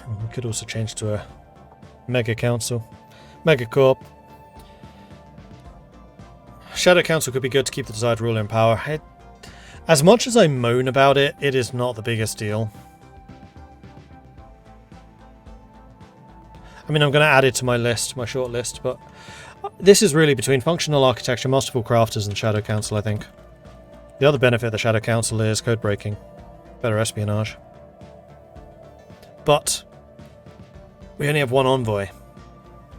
We could also change to a Mega Council. Mega Corp. Shadow Council could be good to keep the desired ruler in power. As much as I moan about it, it is not the biggest deal. I mean, I'm going to add it to my list, my short list, but this is really between Functional Architecture, Masterful Crafters, and Shadow Council, I think. The other benefit of the Shadow Council is code breaking. Better espionage. But we only have one envoy.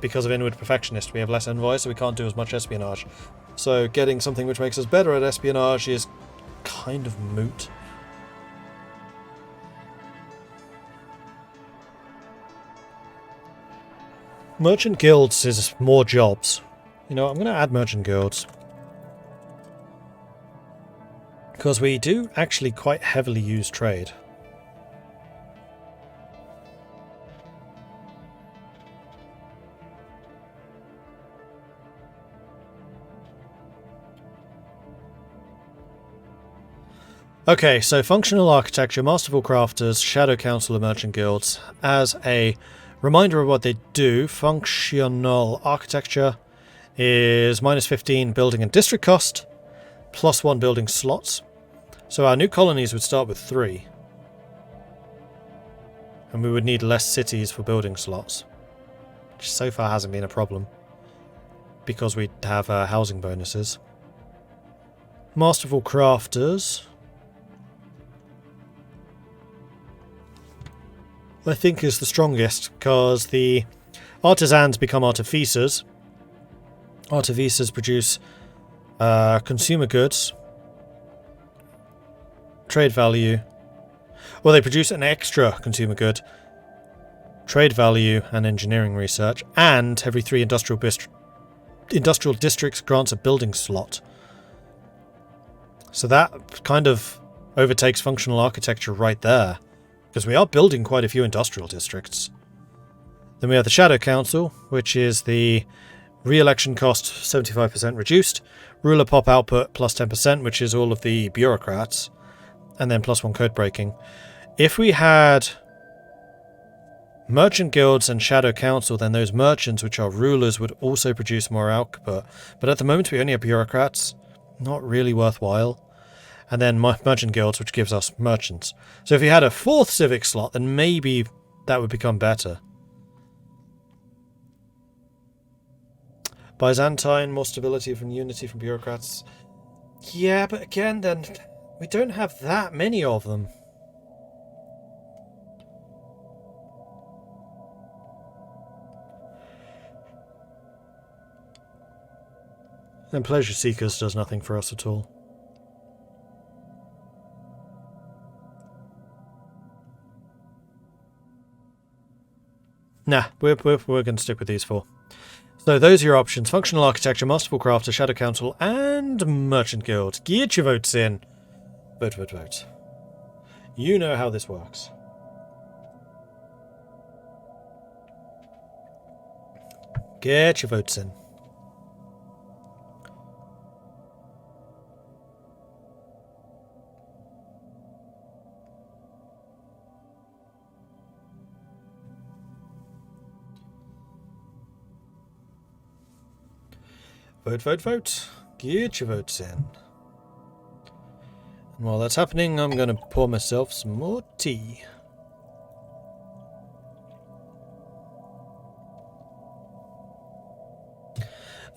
Because of Inward Perfectionist, we have less envoys, so we can't do as much espionage. So getting something which makes us better at espionage is kind of moot. Merchant guilds is more jobs. You know, I'm going to add merchant guilds. Because we do actually quite heavily use trade. Okay, so Functional Architecture, Masterful Crafters, Shadow Council, and Merchant Guilds. As a reminder of what they do, Functional Architecture is -15 building and district cost, +1 building slots. So our new colonies would start with 3. And we would need less cities for building slots. Which so far hasn't been a problem. Because we have housing bonuses. Masterful Crafters, I think, is the strongest, because the artisans become artificers. Artificers produce consumer goods, trade value. Well, they produce an extra consumer good, trade value, and engineering research, and every 3 industrial districts grants a building slot. So that kind of overtakes Functional Architecture right there. Because we are building quite a few industrial districts. Then we have the Shadow Council, which is the re-election cost 75% reduced, ruler pop output plus 10%, which is all of the bureaucrats, and then +1 code breaking. If we had merchant guilds and Shadow Council, then those merchants, which are rulers, would also produce more output. But at the moment we only have bureaucrats. Not really worthwhile. And then merchant guilds, which gives us merchants. So if we had a 4th civic slot, then maybe that would become better. Byzantine, more stability from unity from bureaucrats. Yeah, but again, then we don't have that many of them. And Pleasure Seekers does nothing for us at all. Nah, we're going to stick with these 4. So those are your options. Functional Architecture, Masterful Crafter, Shadow Council, and Merchant Guild. Get your votes in. Vote, vote, vote. You know how this works. Get your votes in. Vote, vote, vote. Get your votes in. And while that's happening, I'm going to pour myself some more tea.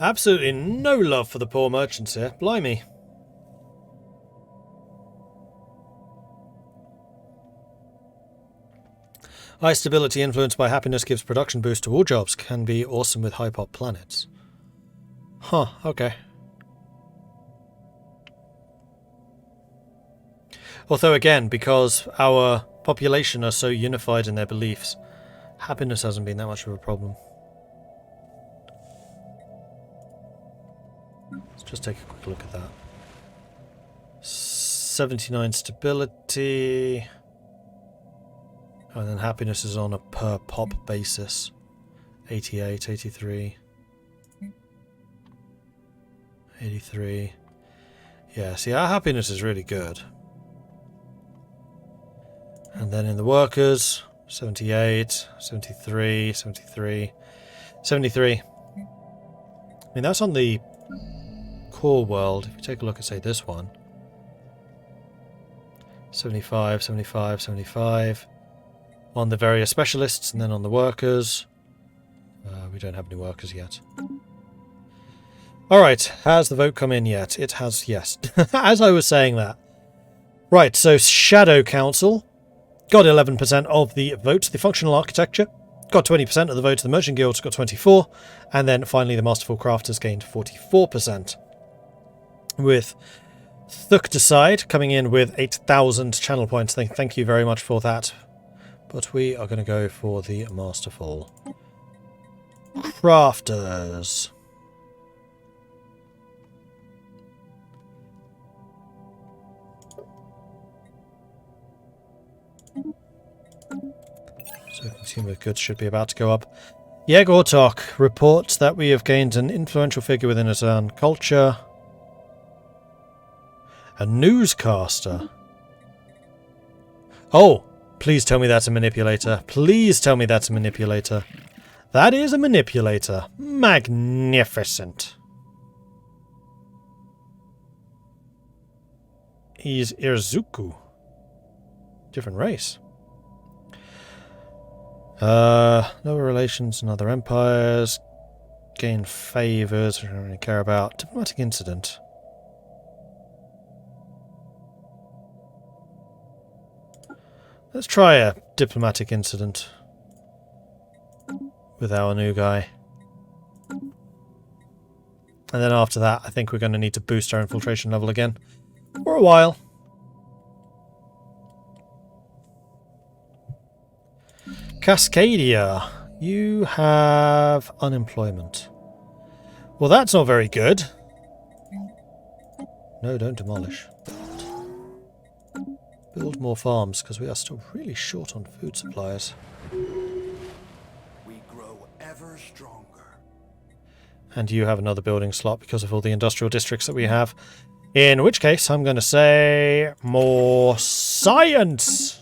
Absolutely no love for the poor merchants here. Blimey. High stability influenced by happiness gives production boost to all jobs. Can be awesome with high pop planets. Huh, okay. Although again, because our population are so unified in their beliefs, happiness hasn't been that much of a problem. Let's just take a quick look at that. 79 stability. And then happiness is on a per pop basis. 88, 83. 83. Yeah, see, our happiness is really good. And then in the workers, 78, 73, 73, 73. I mean, that's on the core world. If you take a look at, say, this one. 75, 75, 75. On the various specialists, and then on the workers. We don't have any workers yet. Alright, has the vote come in yet? It has, yes. As I was saying that. Right, so Shadow Council got 11% of the votes. The Functional Architecture got 20% of the votes. The Merchant Guilds got 24%. And then finally the Masterful Crafters gained 44%. With Thukdeside coming in with 8,000 channel points. Thank you very much for that. But we are going to go for the Masterful Crafters. So consumer goods should be about to go up. Yegortok reports that we have gained an influential figure within his own culture. A newscaster. Oh, please tell me that's a manipulator. Please tell me that's a manipulator. That is a manipulator. Magnificent. He's Irzuku. Different race. No relations in other empires. Gain favours, I don't really care about. Diplomatic incident. Let's try a diplomatic incident with our new guy. And then after that, I think we're going to need to boost our infiltration level again. For a while. Cascadia, you have unemployment. Well, that's not very good. No, don't demolish. Build more farms, because we are still really short on food supplies. We grow ever stronger. And you have another building slot because of all the industrial districts that we have. In which case, I'm going to say more science!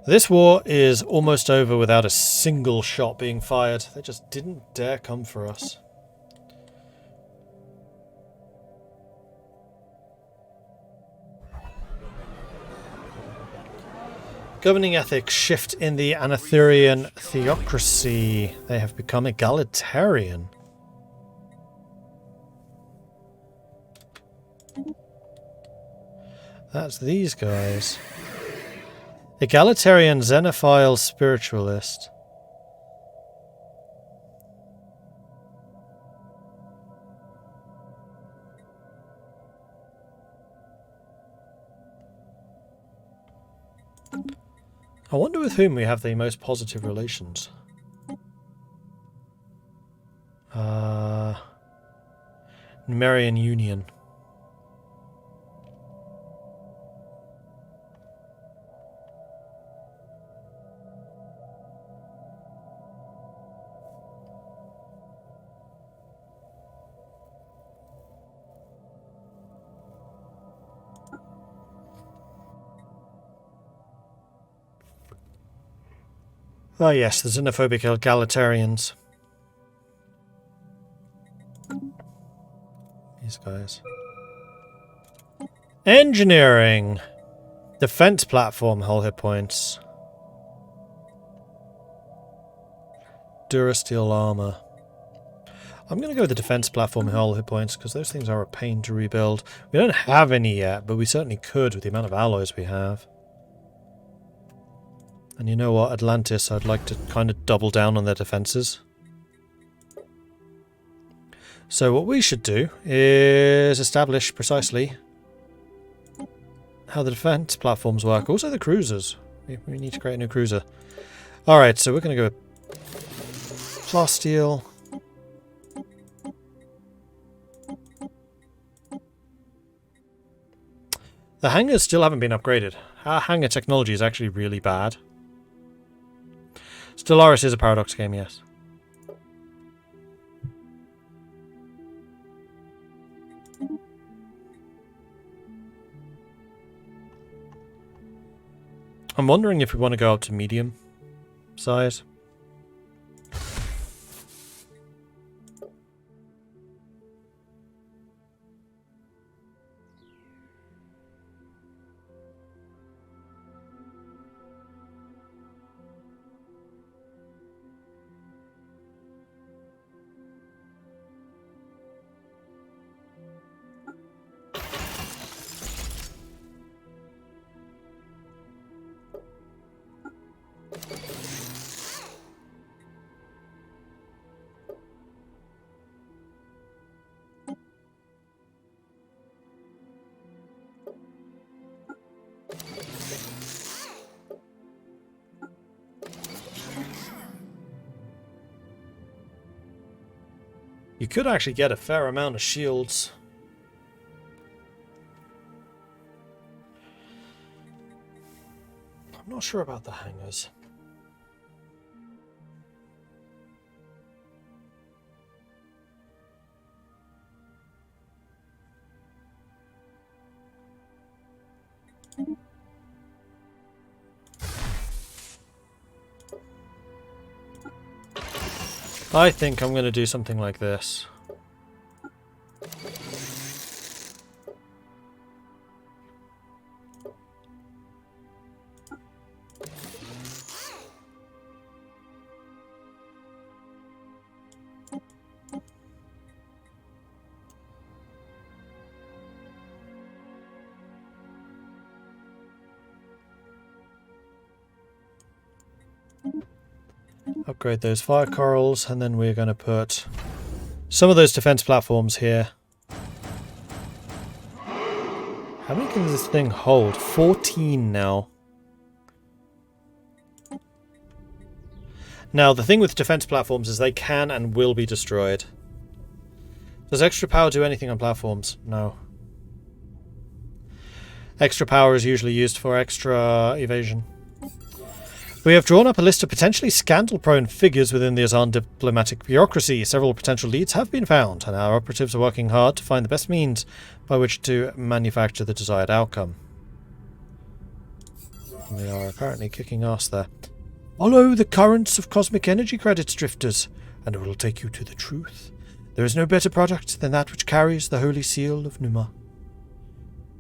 This war is almost over without a single shot being fired. They just didn't dare come for us. Governing ethics shift in the Anathurian theocracy. They have become egalitarian. That's these guys. Egalitarian Xenophile Spiritualist. I wonder with whom we have the most positive relations. Numerian Union. Oh yes, the xenophobic egalitarians. These guys. Engineering! Defense platform, hull hit points. Durasteel armor. I'm going to go with the defense platform hull hit points because those things are a pain to rebuild. We don't have any yet, but we certainly could with the amount of alloys we have. And you know what, Atlantis, I'd like to kind of double down on their defences. So what we should do is establish precisely how the defence platforms work. Also the cruisers. We need to create a new cruiser. Alright, so we're going to go with plasteel. The hangars still haven't been upgraded. Our hangar technology is actually really bad. Stellaris is a Paradox game, yes. I'm wondering if we want to go up to medium size. You could actually get a fair amount of shields. I'm not sure about the hangers. I think I'm going to do something like this. Upgrade those fire corals, and then we're going to put some of those defense platforms here. How many can this thing hold? 14 now. Now, the thing with defense platforms is they can and will be destroyed. Does extra power do anything on platforms? No. Extra power is usually used for extra evasion. We have drawn up a list of potentially scandal-prone figures within the Azan diplomatic bureaucracy. Several potential leads have been found, and our operatives are working hard to find the best means by which to manufacture the desired outcome. We are apparently kicking ass there. Follow the currents of cosmic energy credits, drifters, and it will take you to the truth. There is no better product than that which carries the holy seal of Numa.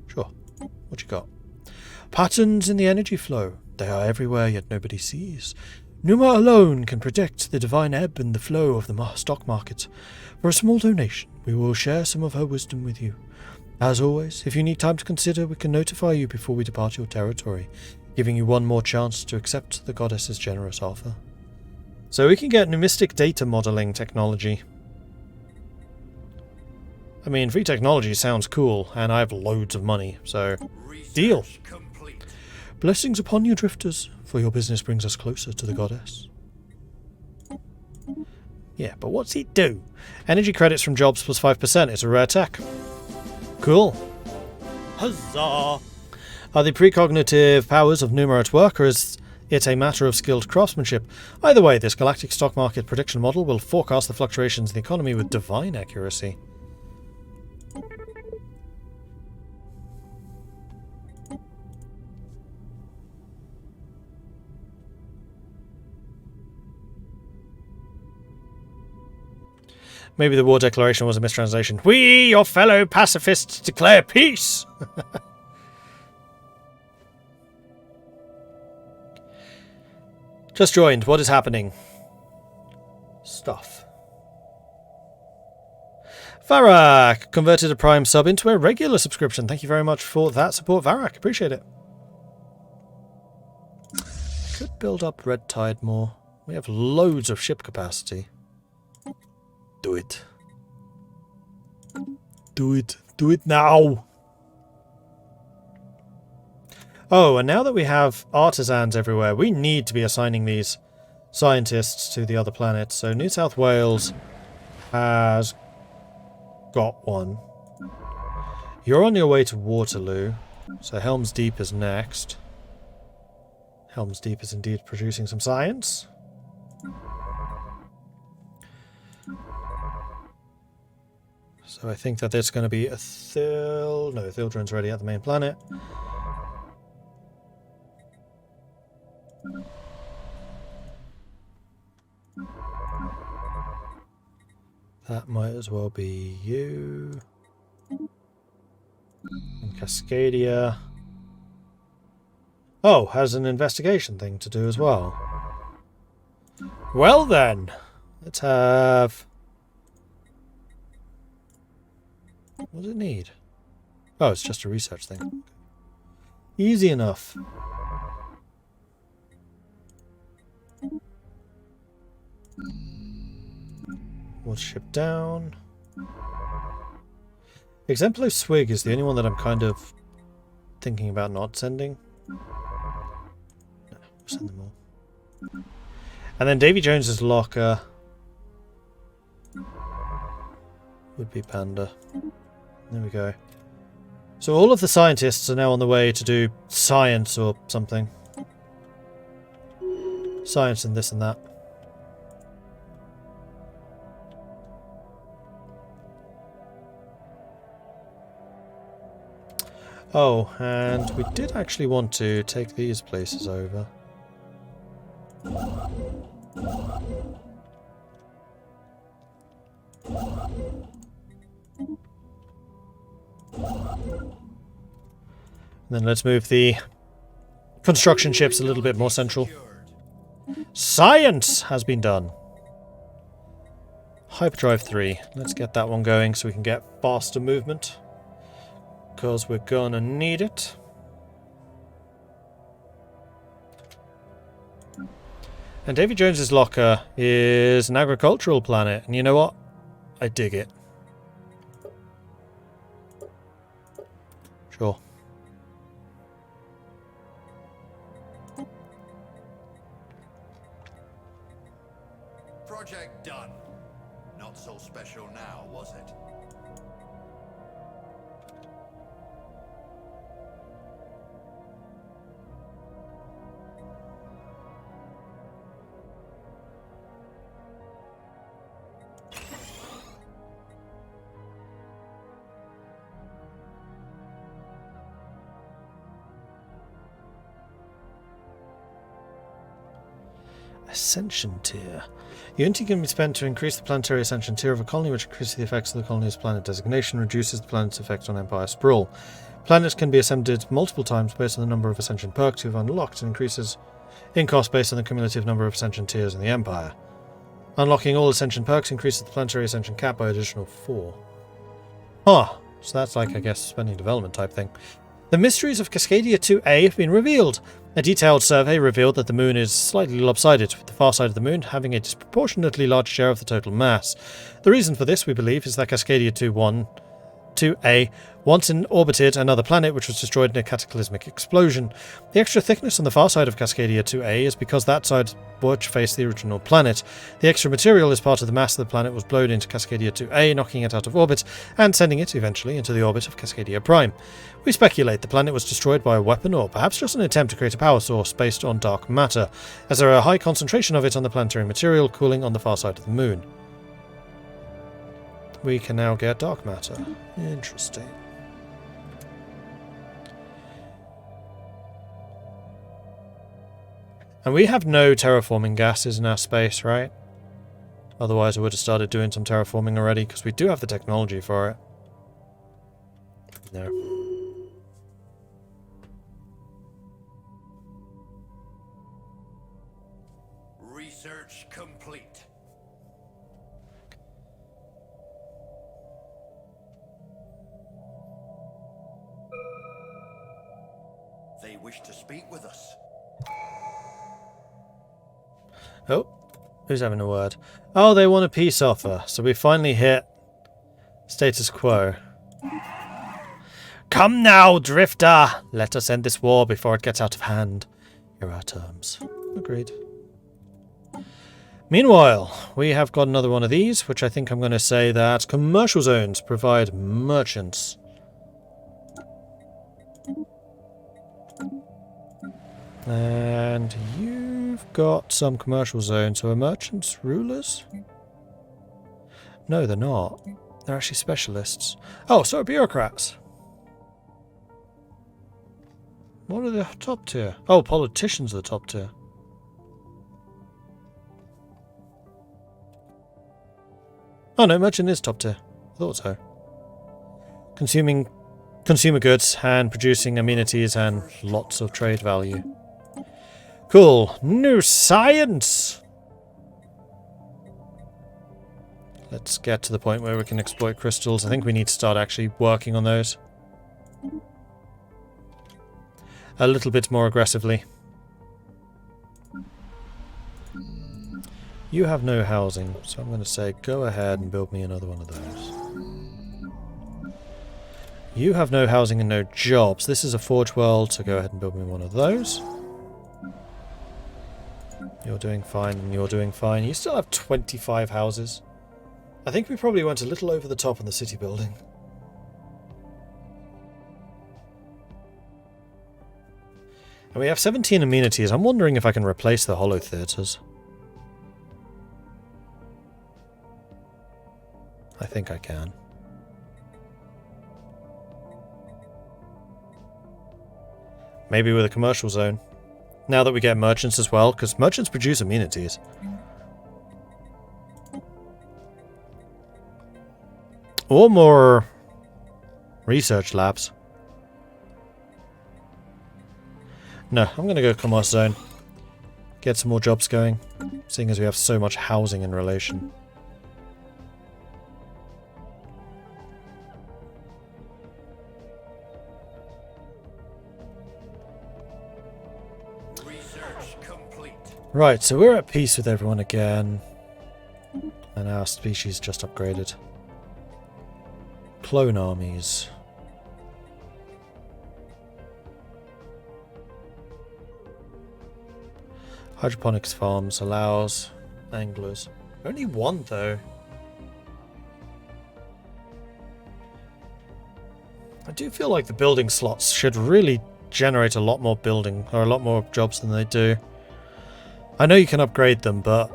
Sure. What you got? Patterns in the energy flow. They are everywhere, yet nobody sees. Numa alone can predict the divine ebb and the flow of the stock market. For a small donation, we will share some of her wisdom with you. As always, if you need time to consider, we can notify you before we depart your territory, giving you one more chance to accept the goddess's generous offer. So we can get numistic data modeling technology. I mean, free technology sounds cool, and I have loads of money, so deal. Blessings upon you, drifters, for your business brings us closer to the goddess. Yeah, but what's it do? Energy credits from jobs plus 5%. It's a rare tech. Cool. Huzzah! Are the precognitive powers of Numa at work, or is it a matter of skilled craftsmanship? Either way, this galactic stock market prediction model will forecast the fluctuations in the economy with divine accuracy. Maybe the war declaration was a mistranslation. We, your fellow pacifists, declare peace! Just joined. What is happening? Stuff. Varak converted a Prime sub into a regular subscription. Thank you very much for that support, Varak. Appreciate it. Could build up Red Tide more. We have loads of ship capacity. Do it. Do it. Do it now. Oh, and now that we have artisans everywhere, we need to be assigning these scientists to the other planets. So New South Wales has got one. You're on your way to Waterloo. So Helm's Deep is next. Helm's Deep is indeed producing some science. So I think that there's going to be a Thildron's already at the main planet. That might as well be you. And Cascadia. Oh, has an investigation thing to do as well. Well then, let's have... What does it need? Oh, it's just a research thing. Easy enough. We'll ship down. Exemplo Swig is the only one that I'm kind of thinking about not sending. No, we'll send them all. And then Davy Jones's locker would be Panda. There we go. So all of the scientists are now on the way to do science or something. Science and this and that. Oh, and we did actually want to take these places over. Then let's move the construction ships a little bit more central. Science has been done. Hyperdrive 3. Let's get that one going so we can get faster movement. Because we're gonna need it. And Davy Jones's locker is an agricultural planet. And you know what? I dig it. Sure. Project done. Not so special now, was it? Ascension tier. Unity can be spent to increase the planetary ascension tier of a colony, which increases the effects of the colony's planet designation, reduces the planet's effect on Empire sprawl. Planets can be ascended multiple times based on the number of ascension perks you've unlocked, and increases in cost based on the cumulative number of ascension tiers in the Empire. Unlocking all ascension perks increases the planetary ascension cap by an additional 4. Huh. So that's like, I guess, spending development type thing. The mysteries of Cascadia 2A have been revealed. A detailed survey revealed that the moon is slightly lopsided, with the far side of the moon having a disproportionately large share of the total mass. The reason for this, we believe, is that Cascadia 2A once orbited another planet which was destroyed in a cataclysmic explosion. The extra thickness on the far side of Cascadia 2A is because that side which faced the original planet. The extra material is part of the mass of the planet was blown into Cascadia 2A, knocking it out of orbit and sending it eventually into the orbit of Cascadia Prime. We speculate the planet was destroyed by a weapon or perhaps just an attempt to create a power source based on dark matter, as there are a high concentration of it on the planetary material cooling on the far side of the moon. We can now get dark matter. Interesting. And we have no terraforming gases in our space, right? Otherwise I would have started doing some terraforming already, because we do have the technology for it. No. Research complete. They wish to speak with us. Oh, who's having a word? Oh, they want a peace offer, so we finally hit status quo. Come now, Drifter! Let us end this war before it gets out of hand. Here are our terms. Agreed. Meanwhile, we have got another one of these, which I think I'm going to say that commercial zones provide merchants. And you've got some commercial zones, so are merchants rulers? No, they're not. They're actually specialists. Oh, so are bureaucrats. What are the top tier? Oh, politicians are the top tier. Oh no, merchant is top tier. I thought so. Consuming consumer goods and producing amenities and lots of trade value. Cool. New science! Let's get to the point where we can exploit crystals. I think we need to start actually working on those. A little bit more aggressively. You have no housing, so I'm going to say go ahead and build me another one of those. You have no housing and no jobs. This is a forge world, so go ahead and build me one of those. You're doing fine and you're doing fine. You still have 25 houses. I think we probably went a little over the top on the city building. And we have 17 amenities. I'm wondering if I can replace the hollow theatres. I think I can. Maybe with a commercial zone. Now that we get merchants as well, because merchants produce amenities. Or more research labs. No, I'm going to go commerce zone. Get some more jobs going, seeing as we have so much housing in relation. Right, so we're at peace with everyone again. And our species just upgraded. Clone armies. Hydroponics farms allows anglers. Only one though. I do feel like the building slots should really generate a lot more building, or a lot more jobs than they do. I know you can upgrade them, but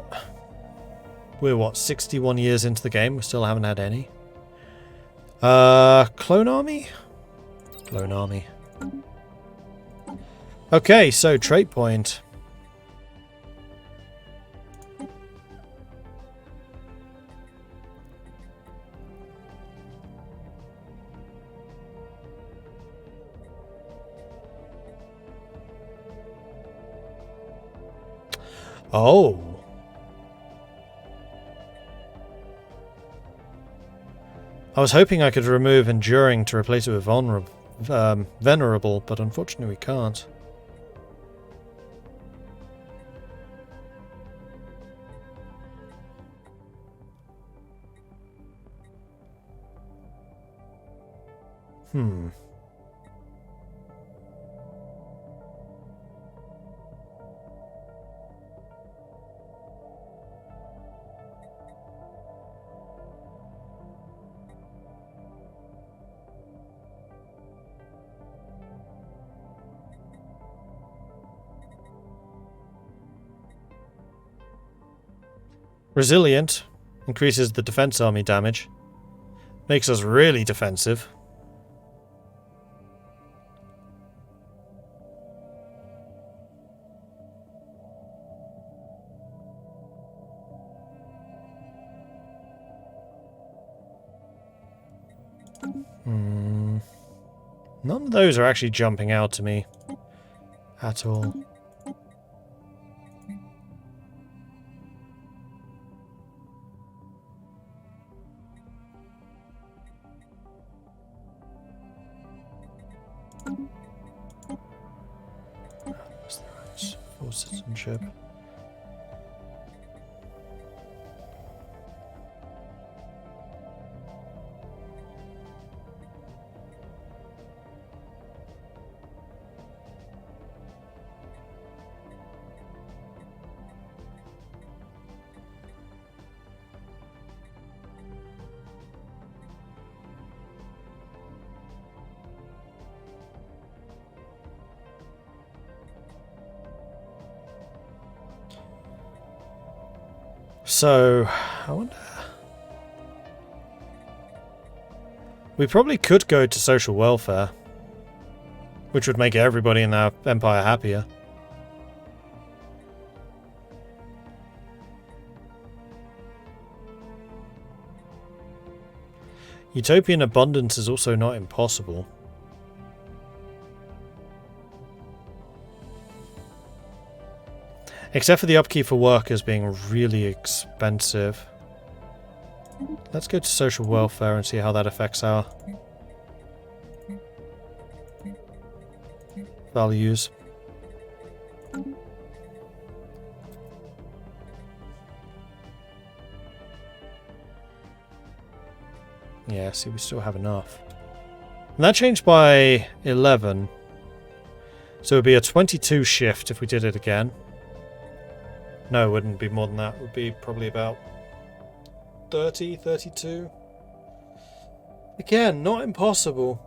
we're what, 61 years into the game? We still haven't had any. Clone army? Clone army. Okay, so trait point. Oh. I was hoping I could remove Enduring to replace it with Venerable, but unfortunately we can't. Resilient increases the defense army damage. Makes us really defensive. None of those are actually jumping out to me at all. Full citizenship. So, I wonder... We probably could go to social welfare, which would make everybody in our empire happier. Utopian abundance is also not impossible. Except for the upkeep for workers being really expensive. Let's go to social welfare and see how that affects our values. Yeah, see, we still have enough. And that changed by 11. So it would be a 22 shift if we did it again. No, it wouldn't be more than that. It would be probably about 30, 32. Again, not impossible.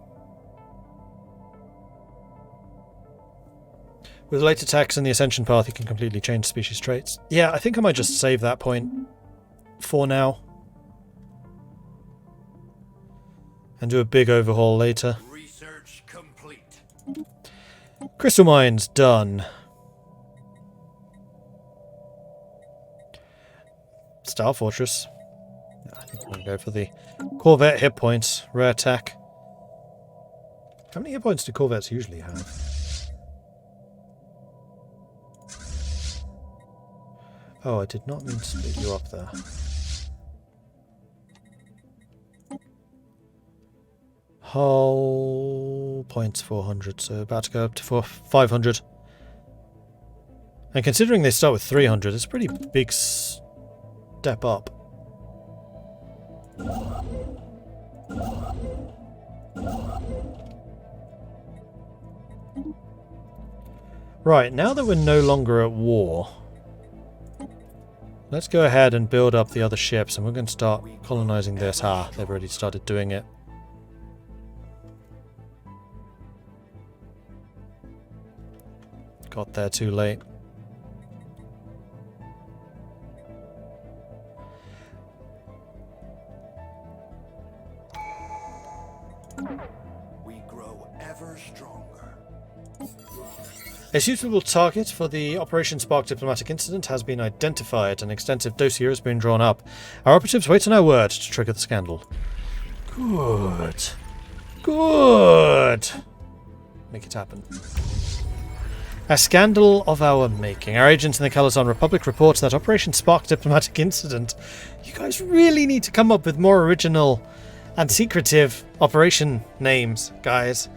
With late attacks and the Ascension path, you can completely change species traits. Yeah, I think I might just save that point for now. And do a big overhaul later. Research complete. Crystal mines done. Star Fortress. I think I'm going to go for the Corvette hit points. Rare attack. How many hit points do Corvettes usually have? Oh, I did not mean to split you up there. Hull points 400, so about to go up to 500. And considering they start with 300, it's a pretty big step up. Right, now that we're no longer at war, let's go ahead and build up the other ships, and we're going to start colonizing this. Ah, they've already started doing it. Got there too late. We grow ever stronger. A suitable target for the Operation Spark diplomatic incident has been identified. An extensive dossier has been drawn up. Our operatives wait on our word to trigger the scandal. Good. Good. Make it happen. A scandal of our making. Our agents in the Calazon Republic report that Operation Spark diplomatic incident. You guys really need to come up with more original and secretive operation names, guys.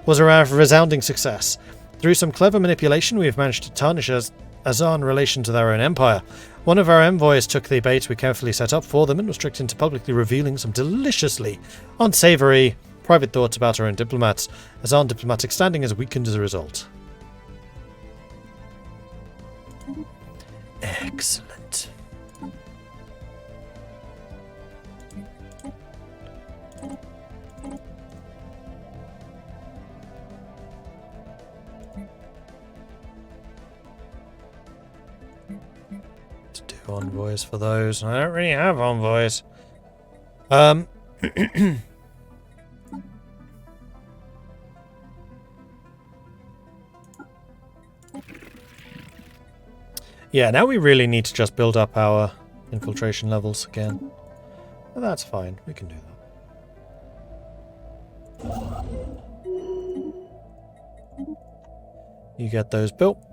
Was a resounding success. Through some clever manipulation, we have managed to tarnish Azan relations with our own empire. One of our envoys took the bait we carefully set up for them and was tricked into publicly revealing some deliciously unsavory private thoughts about our own diplomats. Azan diplomatic standing is weakened as a result. Excellent. To do envoys for those. I don't really have envoys. Yeah, now we really need to just build up our infiltration levels again. But that's fine, we can do that. You get those built.